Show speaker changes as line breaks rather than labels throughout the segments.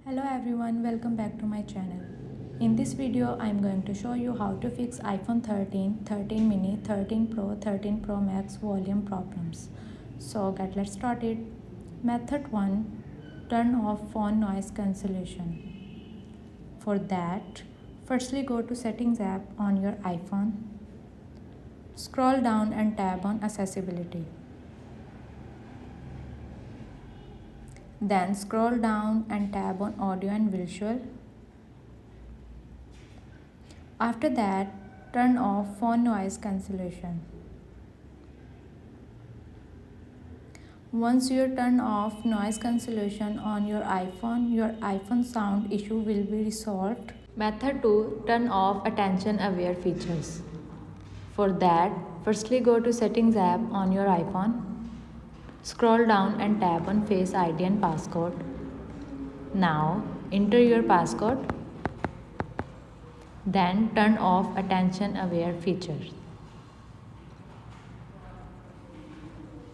Hello everyone, welcome back to my channel. In this video, I am going to show you how to fix iPhone 13, 13 mini, 13 Pro, 13 Pro Max volume problems. So let's start it. Method 1. Turn off phone noise cancellation. For that, firstly go to Settings app on your iPhone. Scroll down and tap on Accessibility. Then scroll down and tab on Audio and Visual. After that, turn off phone noise cancellation. Once you turn off noise cancellation on your iPhone sound issue will be resolved. Method 2. Turn off attention aware features. For that, firstly go to Settings app on your iPhone. Scroll down and tap on Face ID and passcode. Now, enter your passcode. Then turn off attention aware features.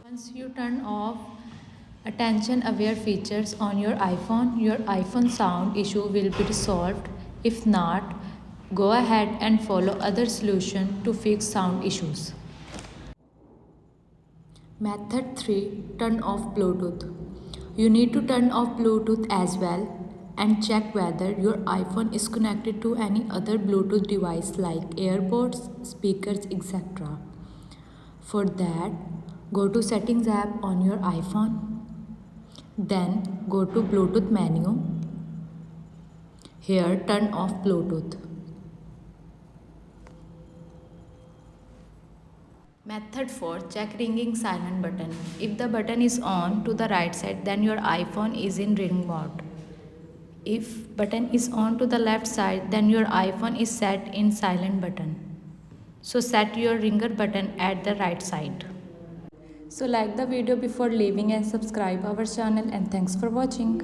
Once you turn off attention aware features on your iPhone sound issue will be resolved. If not, go ahead and follow other solution to fix sound issues. Method 3. Turn off Bluetooth. You need to turn off Bluetooth as well and check whether your iPhone is connected to any other Bluetooth device like AirPods, speakers, etc. For that, go to Settings app on your iPhone. Then go to Bluetooth menu. Here turn off Bluetooth. Method 4. Check ringing silent button. If the button is on to the right side, then your iPhone is in ring mode. If button is on to the left side, then your iPhone is set in silent button. So set your ringer button at the right side. So like the video before leaving and subscribe our channel, and thanks for watching.